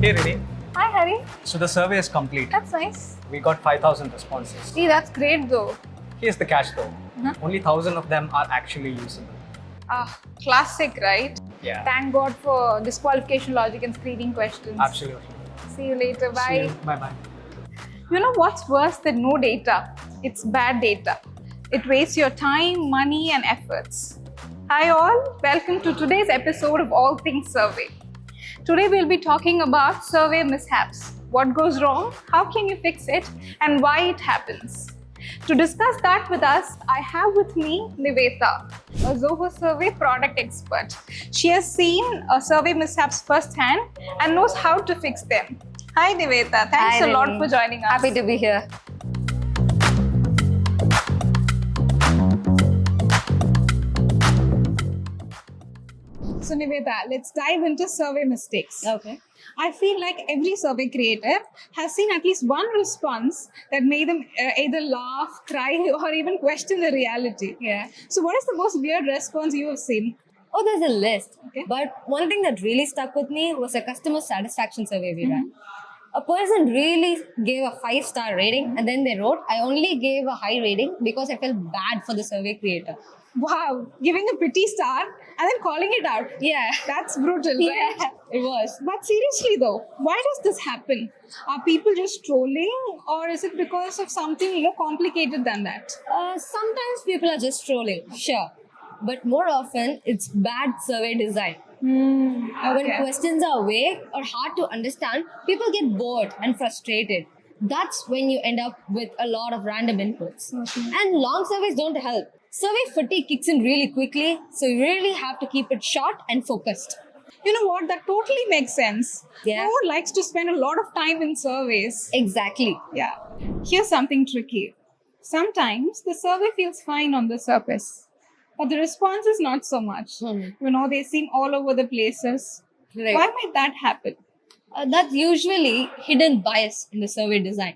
Hey Renee, Hi, Hari. so the survey is complete. That's nice. We got 5,000 responses. See, that's great though. Here's the catch though. Uh-huh. Only 1,000 of them are actually usable. Classic, right? Yeah. Thank God for disqualification logic and screening questions. Absolutely. See you later. See Bye. you. Bye-bye. You know what's worse than no data? It's bad data. It wastes your time, money, and efforts. Hi, all. Welcome to today's episode of All Things Survey. Today, we'll be talking about survey mishaps. What goes wrong? How can you fix it? And why it happens? To discuss that with us, I have with me Niveta, a Zoho survey product expert. She has seen survey mishaps firsthand and knows how to fix them. Hi Niveta, thanks Hi, a lot Rini. for joining us. Happy to be here. So Niveta, let's dive into survey mistakes. Okay. I feel like every survey creator has seen at least one response that made them either laugh, cry, or even question the reality. Yeah. So what is the most weird response you have seen? Oh, there's a list. Okay. But one thing that really stuck with me was a customer satisfaction survey we ran. A person really gave a 5-star rating and then they wrote, I only gave a high rating because I felt bad for the survey creator. Wow, giving a pretty star and then calling it out. Yeah. That's brutal, right? Yeah, it was. But seriously though, why does this happen? Are people just trolling or is it because of something more complicated than that? Sometimes people are just trolling, sure. But more often, it's bad survey design. When questions are vague or hard to understand, people get bored and frustrated. That's when you end up with a lot of random inputs. And long surveys don't help. Survey fatigue kicks in really quickly, so you really have to keep it short and focused. You know what? That totally makes sense. Yeah. No one likes to spend a lot of time in surveys. Exactly. Yeah. Here's something tricky. Sometimes the survey feels fine on the surface, but the response is not so much. You know, they seem all over the places. Right. Why might that happen? That's usually hidden bias in the survey design.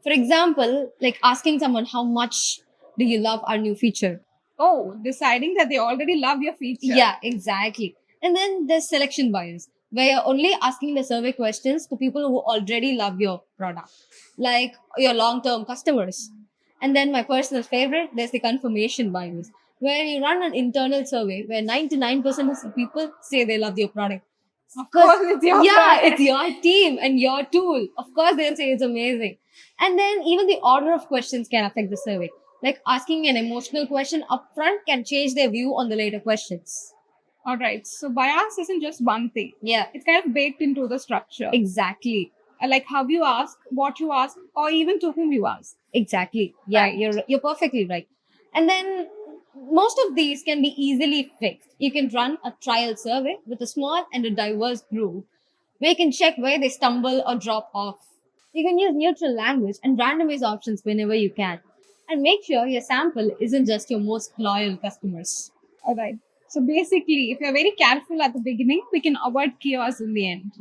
For example, like asking someone, how much do you love our new feature? Oh, deciding that they already love your feature. Yeah, exactly. And then there's selection bias, where you're only asking the survey questions to people who already love your product, like your long-term customers. And then my personal favorite, there's the confirmation bias, where you run an internal survey where 99% of the people say they love your product. Of course, it's your Yeah, product. it's your team and your tool. Of course, they'll say it's amazing. And then even the order of questions can affect the survey. Like asking an emotional question upfront can change their view on the later questions. All right. So bias isn't just one thing. Yeah, It's kind of baked into the structure. exactly. Like how you ask, what you ask, or even to whom you ask. Exactly. Yeah, Right. you're perfectly right. And then most of these can be easily fixed. You can run a trial survey with a small and a diverse group where you can check where they stumble or drop off. You can use neutral language and randomize options whenever you can. And make sure your sample isn't just your most loyal customers. All right. So basically, if you're very careful at the beginning, we can avoid chaos in the end.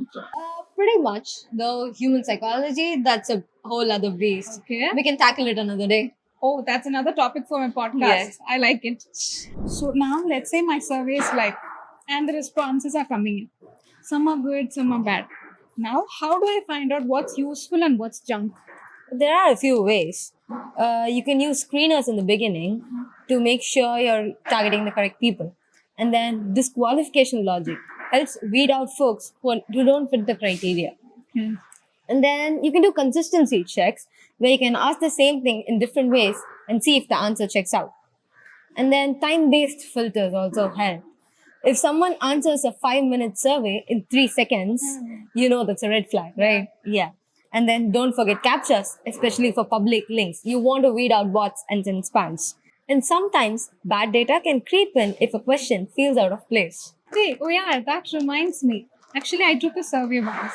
Pretty much, though human psychology, that's a whole other beast. Okay. We can tackle it another day. Oh, that's another topic for my podcast. Yes. I like it. So now let's say my survey is live and the responses are coming in. Some are good, some are bad. Now, how do I find out what's useful and what's junk? There are a few ways. You can use screeners in the beginning to make sure you're targeting the correct people. And then disqualification logic helps weed out folks who don't fit the criteria. Hmm. And then you can do consistency checks where you can ask the same thing in different ways and see if the answer checks out. And then time-based filters also help. If someone answers a 5-minute survey in 3 seconds, you know that's a red flag, right? Yeah. And then don't forget captchas, especially for public links. You want to weed out bots and then spams. And sometimes bad data can creep in if a question feels out of place. Hey, oh yeah, that reminds me. Actually, I took a survey once.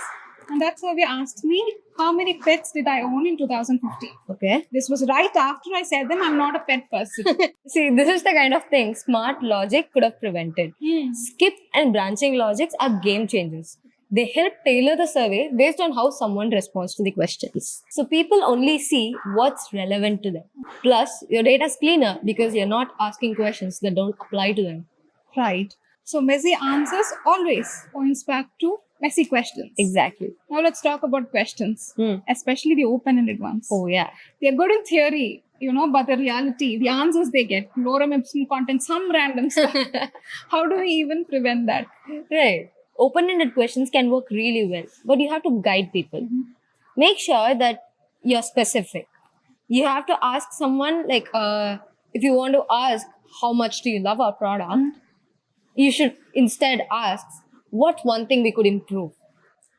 And that survey asked me, how many pets did I own in 2015? Okay. This was right after I said them, I'm not a pet person. See, this is the kind of thing smart logic could have prevented. Skip and branching logics are game changers. They help tailor the survey based on how someone responds to the questions. So people only see what's relevant to them. Plus, your data is cleaner because you're not asking questions that don't apply to them. Right. So messy answers always points back to messy questions. Exactly. Now let's talk about questions, Hmm. especially the open-ended ones. Oh, yeah. They're good in theory, but the reality, the answers they get, lorem ipsum content, some random stuff. How do we even prevent that? Right. Open-ended questions can work really well, but you have to guide people. Make sure that you're specific. You have to ask someone like, if you want to ask how much do you love our product, you should instead ask what's one thing we could improve.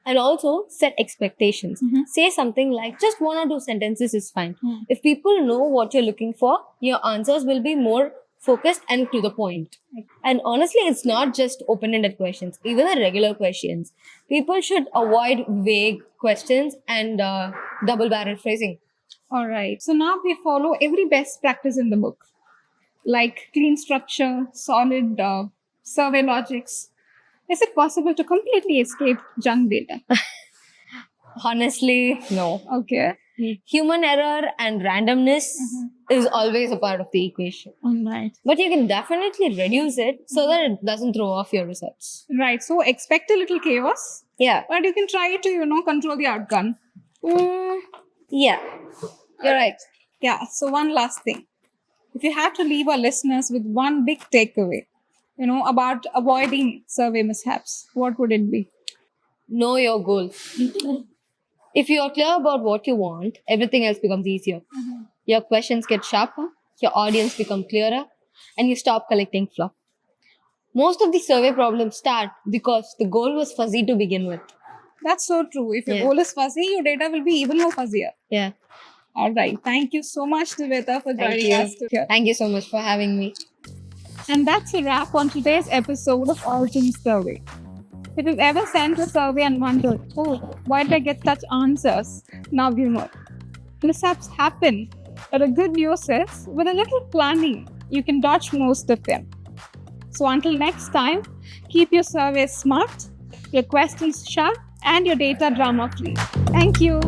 And also set expectations. Say something like just 1 or 2 sentences is fine. If people know what you're looking for, your answers will be more focused and to the point. And honestly, it's not just open-ended questions, even the regular questions. People should avoid vague questions and double-barrel phrasing. All right. So now we follow every best practice in the book, like clean structure, solid survey logics. Is it possible to completely escape junk data? Honestly, no. Okay. Human error and randomness is always a part of the equation. All right. But you can definitely reduce it so that it doesn't throw off your results. Right. So expect a little chaos, Yeah. but you can try to, control the outcome. Yeah. You're right. Yeah. So one last thing. If you had to leave our listeners with one big takeaway, about avoiding survey mishaps, what would it be? Know your goal. If you are clear about what you want, everything else becomes easier. Your questions get sharper, your audience become clearer, and you stop collecting fluff. Most of the survey problems start because the goal was fuzzy to begin with. That's so true. If your Yeah. goal is fuzzy, your data will be even more fuzzier. Yeah. All right. Thank you so much, Niveta, for Thank joining you. us here. Thank you so much for having me. And that's a wrap on today's episode of All Things Survey. If you've ever sent a survey and wondered, why did I get such answers? Now you know. Mishaps happen, but the good news is, with a little planning, you can dodge most of them. So until next time, keep your surveys smart, your questions sharp, and your data drama free. Thank you.